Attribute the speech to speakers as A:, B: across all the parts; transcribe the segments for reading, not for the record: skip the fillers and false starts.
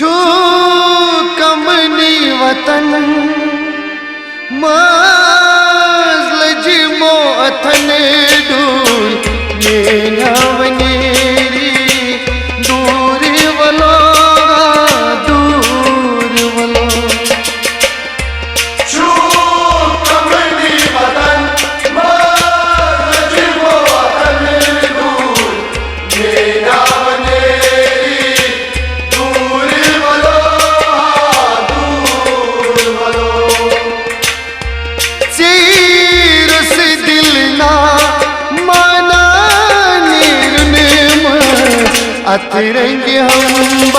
A: छू कमनी वतन मज़ल जिमो अथन दूर मेरा वनेरी दूर वलो दूर वलो
B: छू कमनी वतन मज़ल जिमो अथन दूर मेरा
A: अतरंग हम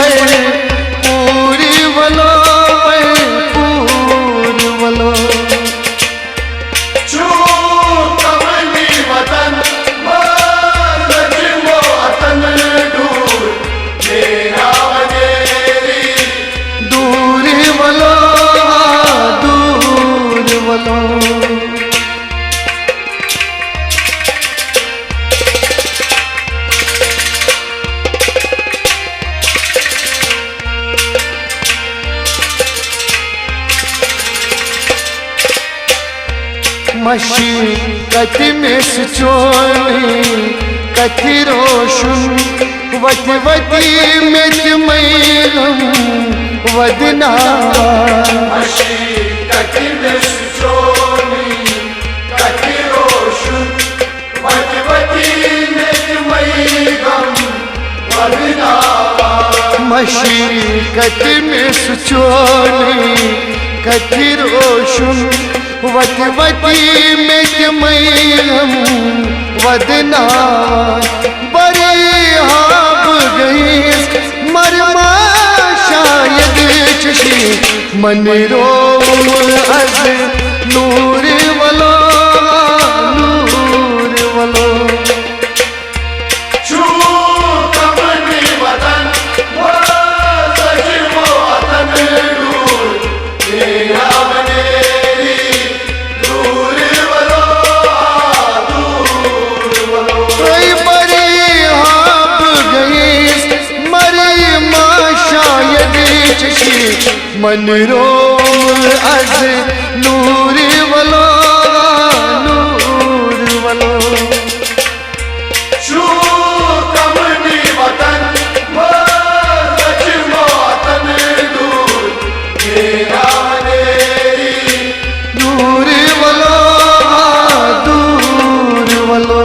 A: पूरी वलो पूर वलो
B: छू कमनी वतन मज़ल जिमो अथन दूर मेरा वनेरी
A: दूर वलो दूर वलो मशी कति में चोली कति रोशन वति वति में मैलम वदना
B: मशी कति में चोली कति रोशन वति वति में मैलम वदना
A: मशी कति में चोली कति रोशन वति वति में मैलम वदना बड़े हाब गई मरमा शायद चशी मन रो अज नूर वलो नूर वलो
B: छू कमनी वतन मज़ल जिमो अथन दूर मेरा
A: मन रो अज नूर वलो नूर वलो
B: छू कमनी वतन मज़ल जिमो अथन दूर मेरा वनेरी
A: दूर वलो दूर वलो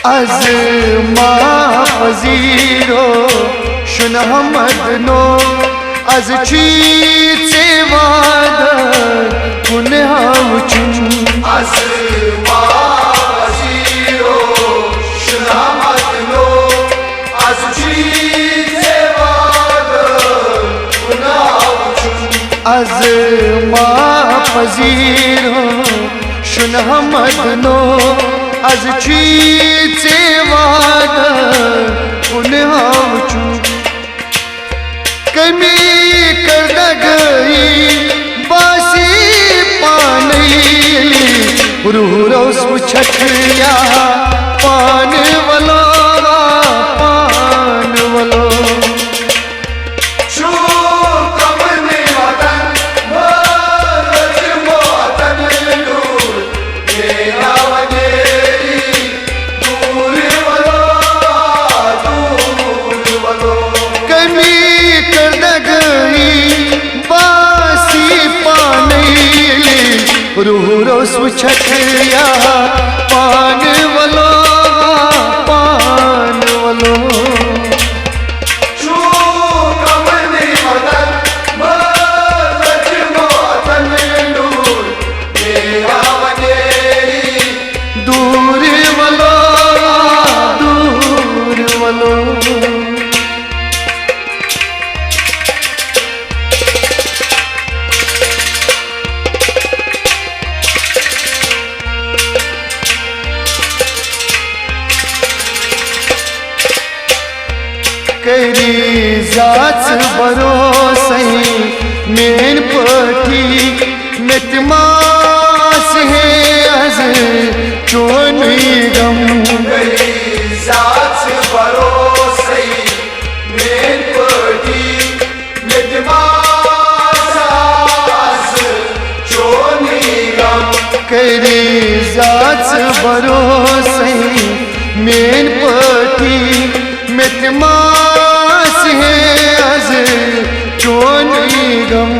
A: अज माँ पजीरो शुन हमदनो अज चीत से वादर पुनः चुन
B: अज माँ पजीरो शुन हमदनो अज चीत से वादर पुनः चुन
A: अज माँ पजीरो शुन हमदनो अज चीत से वादर पुनः चुन कमी कर गई बासी पानी रूह रोस छठिया पान वलो पान वलो
B: छू कमनी वतन मज़ल जिमो अथन दूर मेरा वनेरी दूर वलो दूर वलो
A: कमी कर गई बासी पानी रूह रोस छठिया पान वलो पान वलो
B: छू कमनी वतन मज़ल जिमो अथन दूर मेरा वनेरी
A: दूर वलो दूर वलो जाच भरोसे मेन पठी मितमास है अज चोन गम
B: गरी जाच भरोसे मेन पठी मितमास चोनी गम
A: करी जाच भरोसे मेन पठी मितमास है अज चोन गम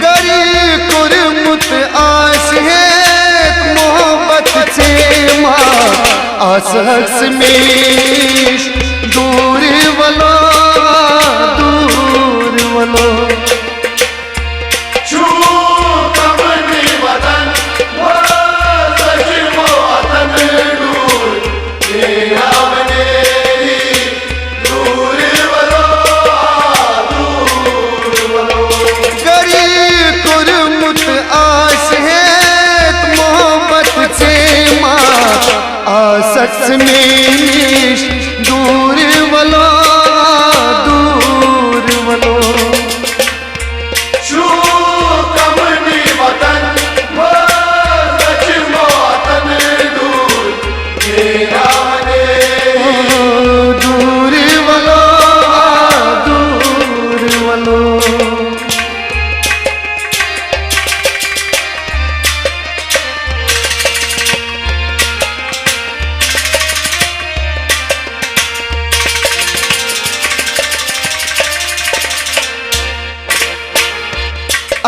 A: करी कुरमुत आस है मोहब्बत से माँ आसक्स में दूर वलो दूर वलो
B: छू कमनी वतन वो सजमो वतन दूर मेरा बनेरी दूर वलो
A: करी कुरमुत आस है मोहब्बत से माँ आसक्स में दूर वलो दूर वलो
B: छू कमनी वतन वो सजमो वतन दूर मेरा बनेरी
A: दूर वलो दूर वलो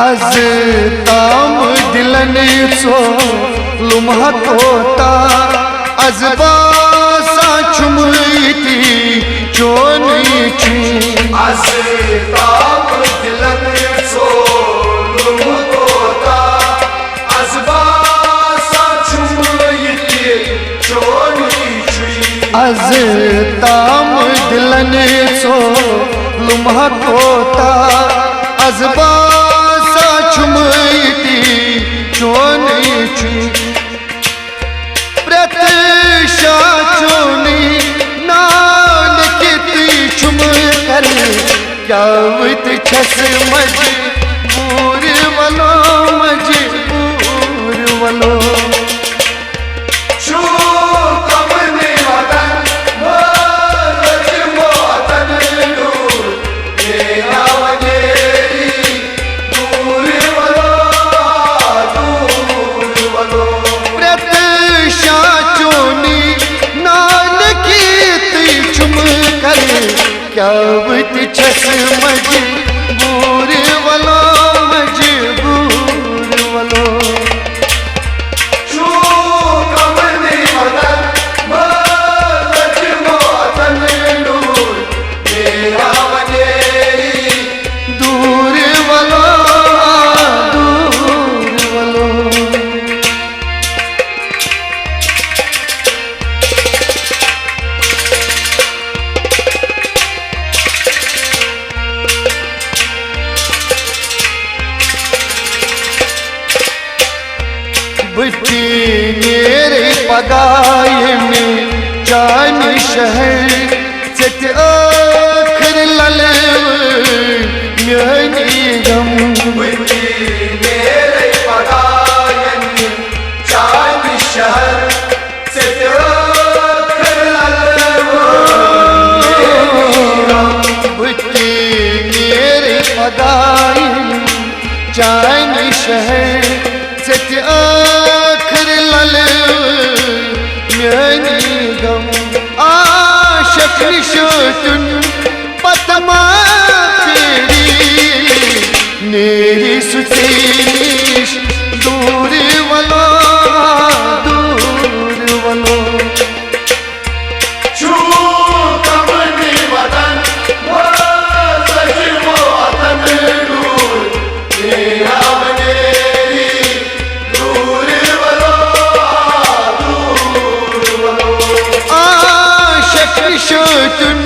A: अज ताम दिलन सो लुम्हा तोता अज बासा चुमती चोनी छी
B: आज ताप दिलन सो लुम तोता आज बासा चुमयती चोनी छुई
A: अज ताम दिलन सो लुम्हा तोता अज बासा चुमती चोनी छी प्रत्युषा चोनी नाल किती चुम कर क्या वित छस मजबूर वलो मजबूर वलो
B: छू कमनी वतन वो सजमो वतन दूर मेरा बनेरी दूर वलो
A: प्रत्युषा चोनी नाल किती चुम कर क्या वित छस मजबूर वलो मजबूर वलो
B: छू कमनी वतन वो सजमो वतन दूर मेरा बनेरी
A: दूर वलो दूर वलो बुद्धि मेरे पगाए में जान शहर सत आखिर लल म्यानी गम
B: बुद्धि मेरे पगायन चांद शहर से
A: बुद्धि मेरे पगाए जान शहर सत आखिर लल म्यानी गम आशक निशोतुन पतमा तेरी नेरी सुतीश दूर वलो दूर वलो
B: छू कमनी वतन वो सजमो वतन दूर मेरा बनेरी दूर वलो
A: आशक निशोतुन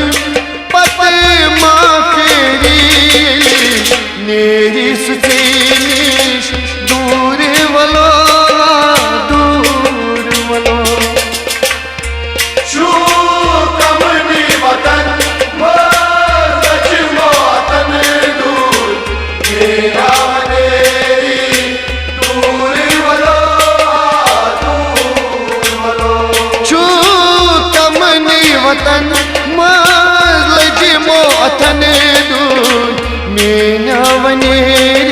A: पतमा तेरी नेरी सुतीश मेरा वनेरी